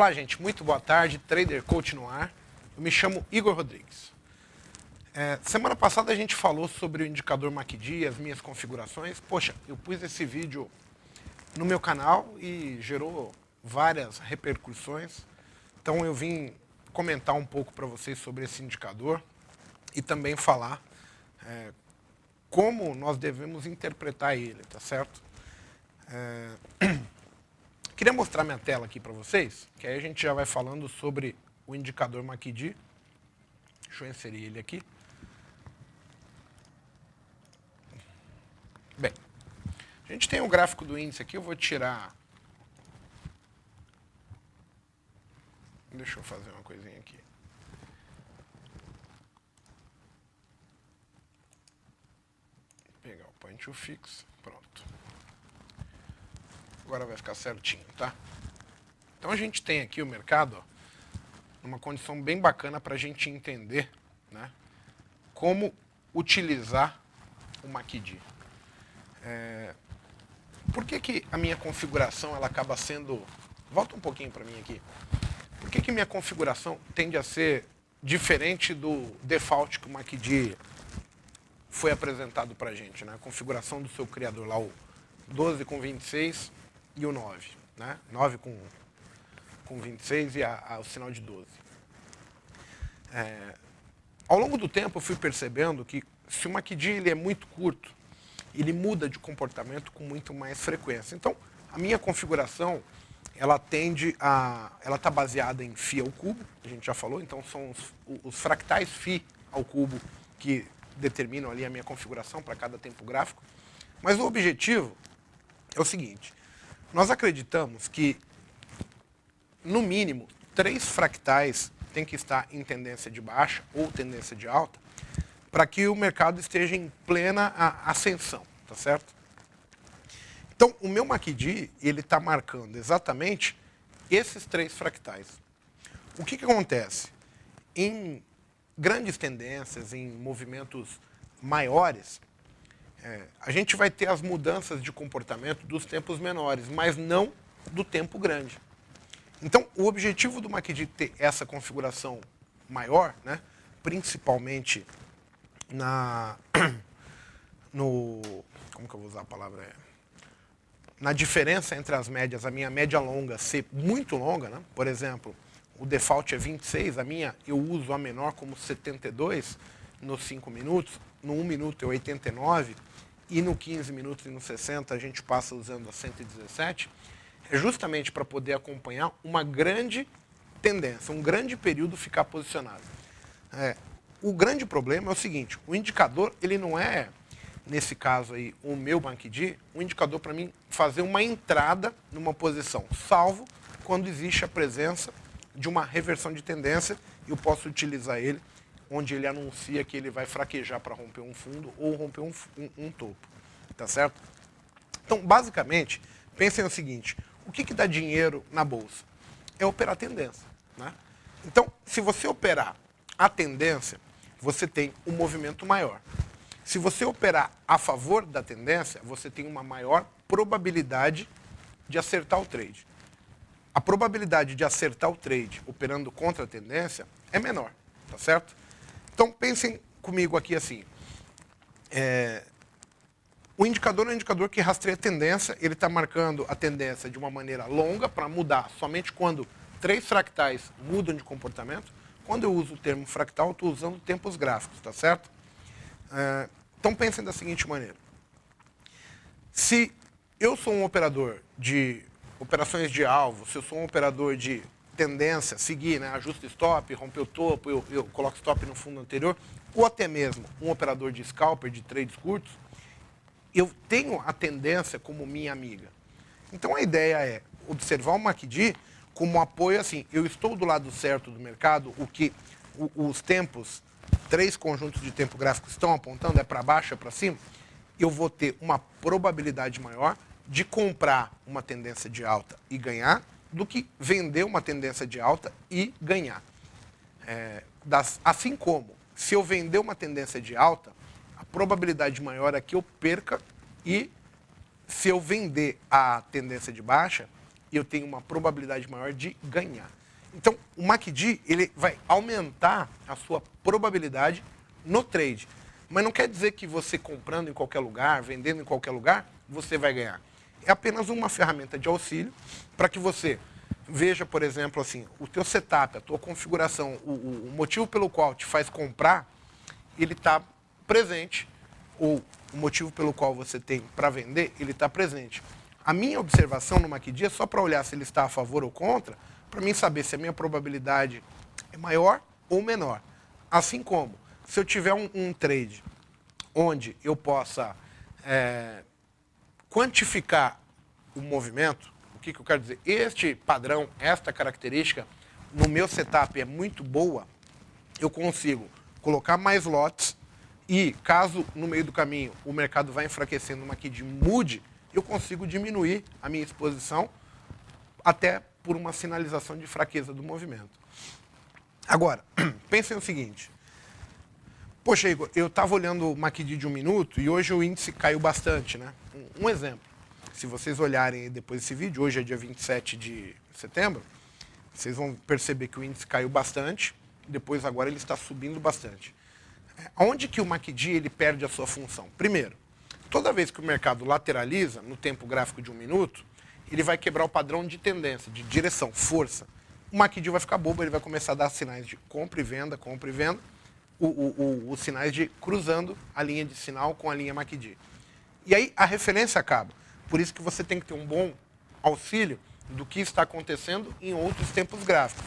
Olá, gente. Muito boa tarde. Trader Coach no ar. Eu me chamo Igor Rodrigues. Semana passada a gente falou sobre o indicador MACD, as minhas configurações. Poxa, eu pus esse vídeo no meu canal e gerou várias repercussões. Então eu vim comentar um pouco para vocês sobre esse indicador e também falar como nós devemos interpretar ele, tá certo? Queria mostrar minha tela aqui para vocês, que aí a gente já vai falando sobre o indicador MACD. Deixa eu inserir ele aqui. Bem, a gente tem um gráfico do índice aqui, eu vou tirar... Deixa eu fazer uma coisinha aqui. Vou pegar o point to fix, pronto. Agora vai ficar certinho, tá? Então a gente tem aqui o mercado, ó, numa condição bem bacana para a gente entender, né, como utilizar o MACD. Por que a minha configuração ela acaba sendo... Volta um pouquinho para mim aqui. Por que minha configuração tende a ser diferente do default que o MACD foi apresentado para a gente, né? A configuração do seu criador lá, o 12 com 26 e o 9, né? 9 com 26 e o sinal de 12. Ao longo do tempo eu fui percebendo que se o MACD ele é muito curto, ele muda de comportamento com muito mais frequência. Então, a minha configuração, ela está baseada em φ ao cubo, a gente já falou, então são os fractais φ ao cubo que determinam ali a minha configuração para cada tempo gráfico. Mas o objetivo é o seguinte: nós acreditamos que, no mínimo, 3 fractais têm que estar em tendência de baixa ou tendência de alta para que o mercado esteja em plena ascensão, tá certo? Então, o meu MACD, ele está marcando exatamente esses 3 fractais. O que acontece? Em grandes tendências, em movimentos maiores, a gente vai ter as mudanças de comportamento dos tempos menores, mas não do tempo grande. Então, o objetivo do MACD ter essa configuração maior, né, principalmente como que eu vou usar a palavra? Na diferença entre as médias, a minha média longa ser muito longa, né? Por exemplo, o default é 26, a minha eu uso a menor como 72 nos 5 minutos, no 1 minuto é 89, e no 15 minutos e no 60 a gente passa usando a 117, é justamente para poder acompanhar uma grande tendência, um grande período ficar posicionado. O grande problema é o seguinte: o indicador, ele não é, nesse caso aí, o meu MACD, um indicador para mim fazer uma entrada numa posição, salvo quando existe a presença de uma reversão de tendência, e eu posso utilizar ele onde ele anuncia que ele vai fraquejar para romper um fundo ou romper um topo, tá certo? Então, basicamente, pensem o seguinte: o que dá dinheiro na bolsa? É operar tendência, né? Então, se você operar a tendência, você tem um movimento maior. Se você operar a favor da tendência, você tem uma maior probabilidade de acertar o trade. A probabilidade de acertar o trade operando contra a tendência é menor, tá certo? Então, pensem comigo aqui assim. O indicador é um indicador que rastreia a tendência, ele está marcando a tendência de uma maneira longa para mudar somente quando 3 fractais mudam de comportamento. Quando eu uso o termo fractal, eu estou usando tempos gráficos, tá certo? Então pensem da seguinte maneira: se eu sou um operador de operações de alvo, se eu sou um operador de tendência, seguir, né, ajusta stop, romper o topo, eu coloco stop no fundo anterior, ou até mesmo um operador de scalper, de trades curtos, eu tenho a tendência como minha amiga. Então a ideia é observar o MACD como um apoio assim: eu estou do lado certo do mercado, o que os tempos, 3 conjuntos de tempo gráfico estão apontando, é para baixo, é para cima, eu vou ter uma probabilidade maior de comprar uma tendência de alta e ganhar, do que vender uma tendência de alta e ganhar. Assim como, se eu vender uma tendência de alta, a probabilidade maior é que eu perca, e se eu vender a tendência de baixa, eu tenho uma probabilidade maior de ganhar. Então, o MACD, ele vai aumentar a sua probabilidade no trade. Mas não quer dizer que você comprando em qualquer lugar, vendendo em qualquer lugar, você vai ganhar. É apenas uma ferramenta de auxílio para que você veja, por exemplo, assim, o teu setup, a tua configuração, o motivo pelo qual te faz comprar, ele está presente, ou o motivo pelo qual você tem para vender, ele está presente. A minha observação no MACD é só para olhar se ele está a favor ou contra, para mim saber se a minha probabilidade é maior ou menor. Assim como, se eu tiver um trade onde eu possa quantificar o movimento, o que eu quero dizer? Este padrão, esta característica, no meu setup é muito boa, eu consigo colocar mais lotes e, caso no meio do caminho o mercado vá enfraquecendo, uma MACD mude, eu consigo diminuir a minha exposição até por uma sinalização de fraqueza do movimento. Agora, pensem o seguinte. Poxa, Igor, eu estava olhando o MACD de 1 minuto e hoje o índice caiu bastante, né? Um exemplo. Se vocês olharem depois desse vídeo, hoje é dia 27 de setembro, vocês vão perceber que o índice caiu bastante, depois agora ele está subindo bastante. Onde que o MACD ele perde a sua função? Primeiro, toda vez que o mercado lateraliza, no tempo gráfico de 1 minuto, ele vai quebrar o padrão de tendência, de direção, força. O MACD vai ficar bobo, ele vai começar a dar sinais de compra e venda, os sinais de cruzando a linha de sinal com a linha MACD. E aí a referência acaba. Por isso que você tem que ter um bom auxílio do que está acontecendo em outros tempos gráficos.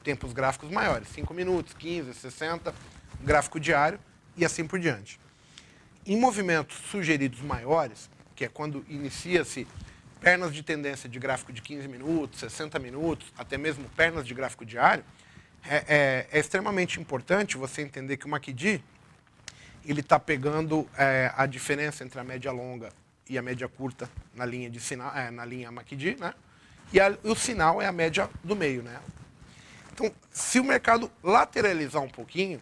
Tempos gráficos maiores, 5 minutos, 15, 60, gráfico diário e assim por diante. Em movimentos sugeridos maiores, que é quando inicia-se pernas de tendência de gráfico de 15 minutos, 60 minutos, até mesmo pernas de gráfico diário, é extremamente importante você entender que o MACD ele está pegando a diferença entre a média longa e a média curta na linha de sinal, na linha MACD, né? E o sinal é a média do meio, né? Então, se o mercado lateralizar um pouquinho,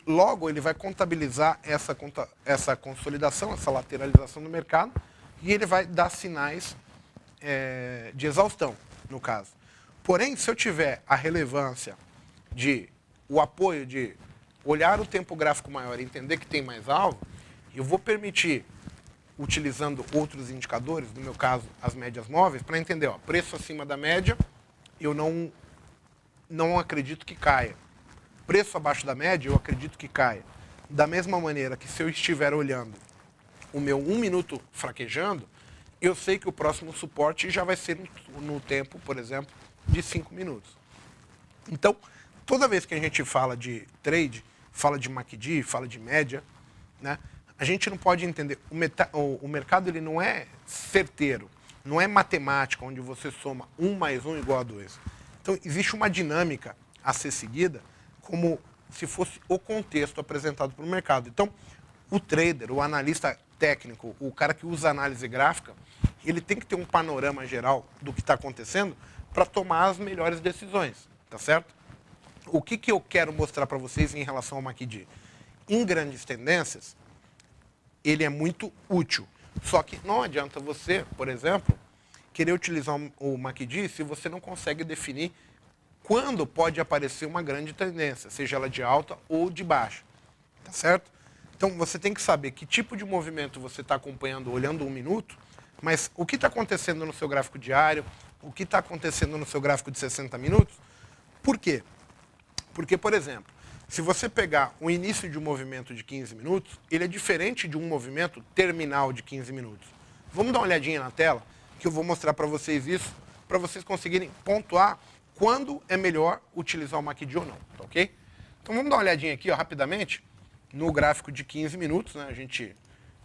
logo ele vai contabilizar essa consolidação, essa lateralização do mercado, e ele vai dar sinais de exaustão, no caso. Porém, se eu tiver a relevância o apoio de olhar o tempo gráfico maior e entender que tem mais alvo, eu vou permitir, utilizando outros indicadores, no meu caso, as médias móveis, para entender, ó, preço acima da média, eu não acredito que caia. Preço abaixo da média, eu acredito que caia. Da mesma maneira que se eu estiver olhando o meu 1 minuto fraquejando, eu sei que o próximo suporte já vai ser no tempo, por exemplo, de 5 minutos. Então, toda vez que a gente fala de trade, fala de MACD, fala de média, né, a gente não pode entender. O mercado ele não é certeiro, não é matemática, onde você soma 1 mais 1 igual a 2. Então, existe uma dinâmica a ser seguida, como se fosse o contexto apresentado para o mercado. Então, o trader, o analista técnico, o cara que usa análise gráfica, ele tem que ter um panorama geral do que está acontecendo para tomar as melhores decisões, tá certo? O que eu quero mostrar para vocês em relação ao MACD? Em grandes tendências, ele é muito útil. Só que não adianta você, por exemplo, querer utilizar o MACD se você não consegue definir quando pode aparecer uma grande tendência, seja ela de alta ou de baixa, tá certo? Então, você tem que saber que tipo de movimento você está acompanhando olhando 1 minuto, mas o que está acontecendo no seu gráfico diário, o que está acontecendo no seu gráfico de 60 minutos. Por quê? Porque, por exemplo, se você pegar o início de um movimento de 15 minutos, ele é diferente de um movimento terminal de 15 minutos. Vamos dar uma olhadinha na tela, que eu vou mostrar para vocês isso, para vocês conseguirem pontuar quando é melhor utilizar o MACD ou não, tá ok? Então vamos dar uma olhadinha aqui, ó, rapidamente, no gráfico de 15 minutos, né? A gente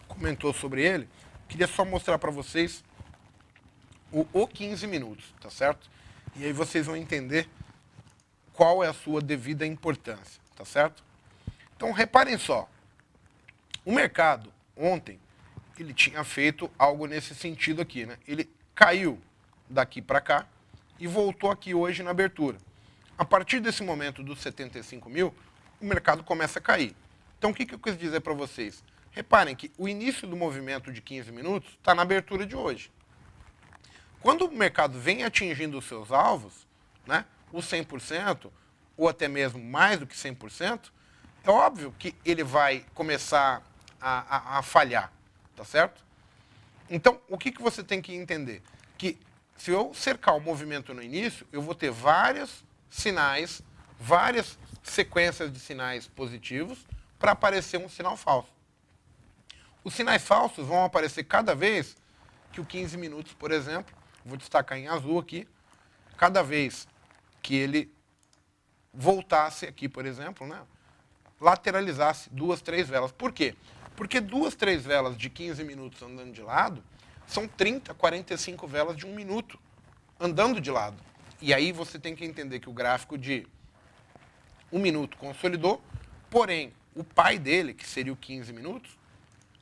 comentou sobre ele. Queria só mostrar para vocês o 15 minutos, tá certo? E aí vocês vão entender qual é a sua devida importância, tá certo? Então reparem só, o mercado ontem, ele tinha feito algo nesse sentido aqui, né? Ele caiu daqui para cá e voltou aqui hoje na abertura. A partir desse momento dos 75 mil, o mercado começa a cair. Então o que eu quis dizer para vocês? Reparem que o início do movimento de 15 minutos está na abertura de hoje. Quando o mercado vem atingindo os seus alvos, né, os 100%, ou até mesmo mais do que 100%, é óbvio que ele vai começar a falhar, tá certo? Então, o que você tem que entender? Que se eu cercar o movimento no início, eu vou ter vários sinais, várias sequências de sinais positivos para aparecer um sinal falso. Os sinais falsos vão aparecer cada vez que o 15 minutos, por exemplo, vou destacar em azul aqui, cada vez que ele voltasse aqui, por exemplo, né, lateralizasse 2, 3 velas. Por quê? Porque 2, 3 velas de 15 minutos andando de lado são 30, 45 velas de 1 minuto andando de lado. E aí você tem que entender que o gráfico de 1 minuto consolidou, porém, o pai dele, que seria o 15 minutos,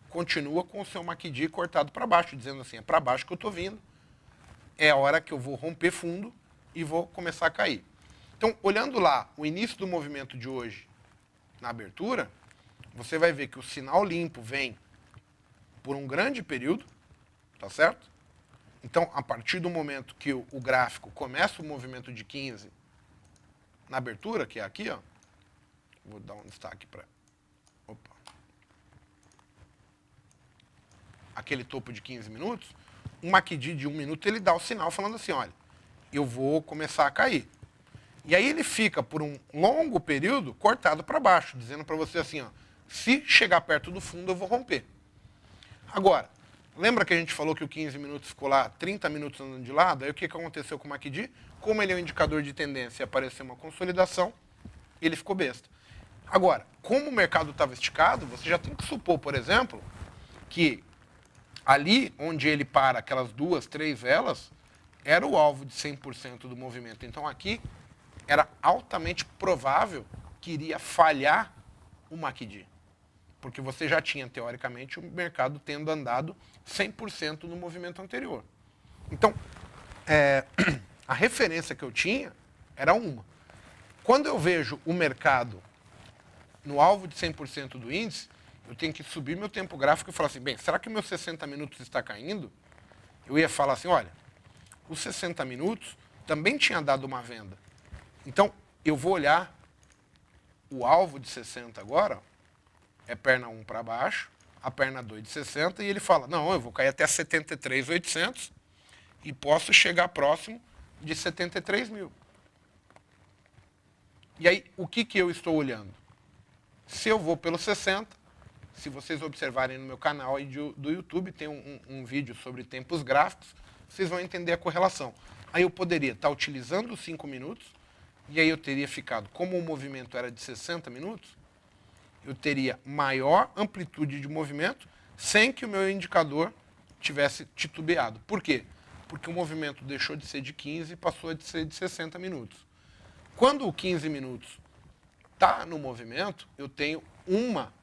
continua com o seu MACD cortado para baixo, dizendo assim, é para baixo que eu estou vindo, é a hora que eu vou romper fundo e vou começar a cair. Então, olhando lá o início do movimento de hoje na abertura, você vai ver que o sinal limpo vem por um grande período, tá certo? Então, a partir do momento que o gráfico começa o movimento de 15 na abertura, que é aqui, ó, vou dar um destaque para... Opa. Aquele topo de 15 minutos, um MACD de 1 minuto, ele dá o sinal falando assim, olha, eu vou começar a cair. E aí ele fica, por um longo período, cortado para baixo, dizendo para você assim, ó, se chegar perto do fundo, eu vou romper. Agora, lembra que a gente falou que o 15 minutos ficou lá 30 minutos andando de lado? Aí o que aconteceu com o MACD? Como ele é um indicador de tendência e apareceu uma consolidação, ele ficou besta. Agora, como o mercado estava esticado, você já tem que supor, por exemplo, que ali onde ele para aquelas 2, 3 velas, era o alvo de 100% do movimento. Então aqui era altamente provável que iria falhar o MACD. Porque você já tinha, teoricamente, o mercado tendo andado 100% no movimento anterior. Então, a referência que eu tinha era uma. Quando eu vejo o mercado no alvo de 100% do índice, eu tenho que subir meu tempo gráfico e falar assim, bem, será que meus 60 minutos está caindo? Eu ia falar assim, olha, os 60 minutos também tinha dado uma venda. Então, eu vou olhar o alvo de 60 agora, é perna 1 para baixo, a perna 2 de 60, e ele fala, não, eu vou cair até 73.800 e posso chegar próximo de 73 mil. E aí, o que eu estou olhando? Se eu vou pelo 60, se vocês observarem no meu canal aí do YouTube, tem um vídeo sobre tempos gráficos, vocês vão entender a correlação. Aí eu poderia estar utilizando os 5 minutos, e aí eu teria ficado, como o movimento era de 60 minutos, eu teria maior amplitude de movimento sem que o meu indicador tivesse titubeado. Por quê? Porque o movimento deixou de ser de 15 e passou a ser de 60 minutos. Quando o 15 minutos está no movimento, eu tenho uma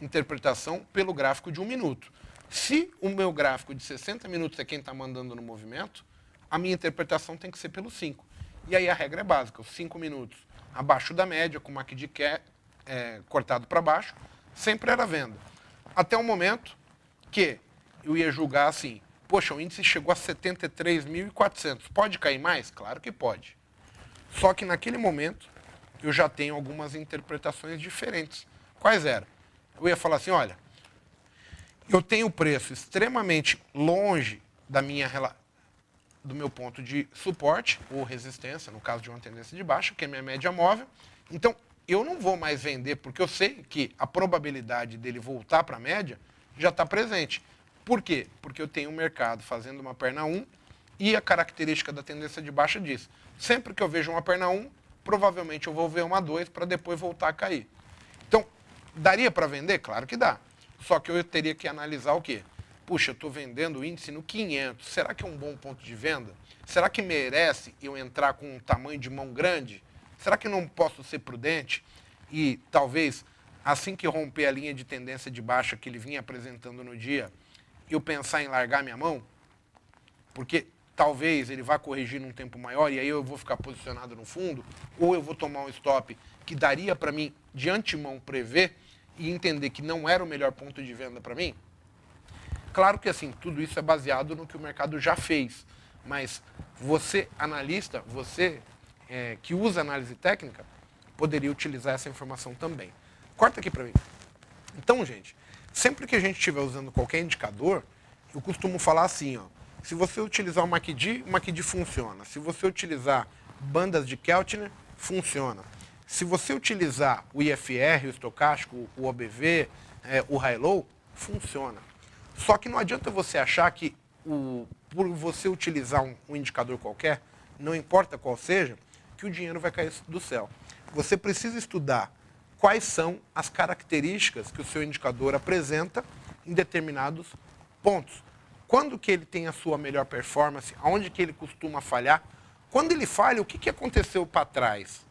interpretação pelo gráfico de 1 minuto. Se o meu gráfico de 60 minutos é quem está mandando no movimento, a minha interpretação tem que ser pelo 5. E aí a regra é básica, os 5 minutos abaixo da média, com o MACD cortado para baixo, sempre era venda. Até o momento que eu ia julgar assim, poxa, o índice chegou a 73.400, pode cair mais? Claro que pode. Só que naquele momento eu já tenho algumas interpretações diferentes. Quais eram? Eu ia falar assim, olha, eu tenho o preço extremamente longe do meu ponto de suporte ou resistência, no caso de uma tendência de baixa, que é minha média móvel. Então, eu não vou mais vender, porque eu sei que a probabilidade dele voltar para a média já está presente. Por quê? Porque eu tenho um mercado fazendo uma perna 1 e a característica da tendência de baixa diz, sempre que eu vejo uma perna 1, provavelmente eu vou ver uma 2 para depois voltar a cair. Então, daria para vender? Claro que dá. Só que eu teria que analisar o quê? Puxa, eu estou vendendo o índice no 500. Será que é um bom ponto de venda? Será que merece eu entrar com um tamanho de mão grande? Será que não posso ser prudente? E talvez, assim que romper a linha de tendência de baixa que ele vinha apresentando no dia, eu pensar em largar minha mão? Porque talvez ele vá corrigir num tempo maior e aí eu vou ficar posicionado no fundo, ou eu vou tomar um stop que daria para mim, de antemão, prever e entender que não era o melhor ponto de venda para mim? Claro que assim, tudo isso é baseado no que o mercado já fez. Mas você, analista, você que usa análise técnica, poderia utilizar essa informação também. Corta aqui para mim. Então, gente, sempre que a gente estiver usando qualquer indicador, eu costumo falar assim, ó, se você utilizar o MACD funciona. Se você utilizar bandas de Keltner, funciona. Se você utilizar o IFR, o estocástico, o OBV, o high-low, funciona. Só que não adianta você achar que por você utilizar um indicador qualquer, não importa qual seja, que o dinheiro vai cair do céu. Você precisa estudar quais são as características que o seu indicador apresenta em determinados pontos. Quando que ele tem a sua melhor performance, aonde que ele costuma falhar. Quando ele falha, o que aconteceu para trás?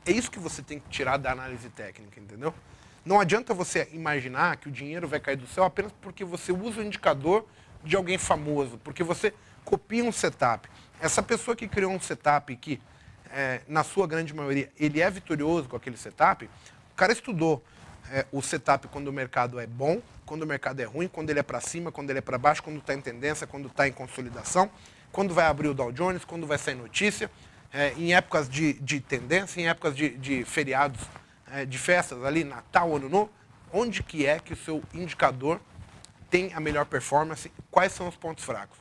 É isso que você tem que tirar da análise técnica, entendeu? Não adianta você imaginar que o dinheiro vai cair do céu apenas porque você usa o indicador de alguém famoso, porque você copia um setup. Essa pessoa que criou um setup que, na sua grande maioria, ele é vitorioso com aquele setup, o cara estudou o setup quando o mercado é bom, quando o mercado é ruim, quando ele é para cima, quando ele é para baixo, quando está em tendência, quando está em consolidação, quando vai abrir o Dow Jones, quando vai sair notícia, em épocas de tendência, em épocas de feriados, de festas ali, Natal, Ano Novo, onde que é que o seu indicador tem a melhor performance, quais são os pontos fracos.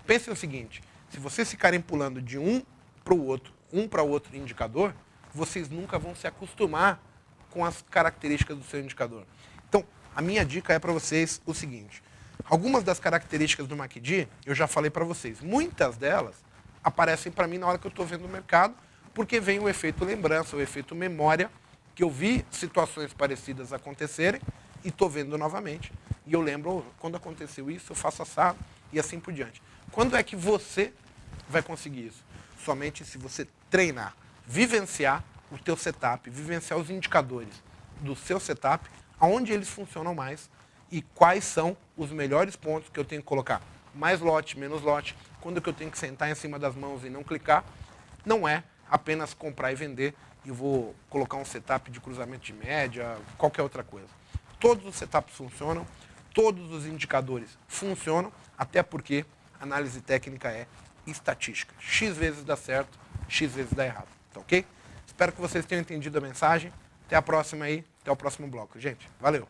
Pense no seguinte, se vocês ficarem pulando de um para o outro indicador, vocês nunca vão se acostumar com as características do seu indicador. Então, a minha dica é para vocês o seguinte, algumas das características do MACD, eu já falei para vocês, muitas delas aparecem para mim na hora que eu estou vendo o mercado, porque vem o efeito lembrança, o efeito memória, que eu vi situações parecidas acontecerem e estou vendo novamente. E eu lembro, quando aconteceu isso, eu faço assado e assim por diante. Quando é que você vai conseguir isso? Somente se você treinar, vivenciar o teu setup, vivenciar os indicadores do seu setup, aonde eles funcionam mais e quais são os melhores pontos que eu tenho que colocar. Mais lote, menos lote, quando que eu tenho que sentar em cima das mãos e não clicar. Não é apenas comprar e vender e vou colocar um setup de cruzamento de média, qualquer outra coisa. Todos os setups funcionam, todos os indicadores funcionam, até porque análise técnica é estatística. X vezes dá certo, X vezes dá errado. Tá ok? Espero que vocês tenham entendido a mensagem. Até a próxima aí, até o próximo bloco. Gente, valeu!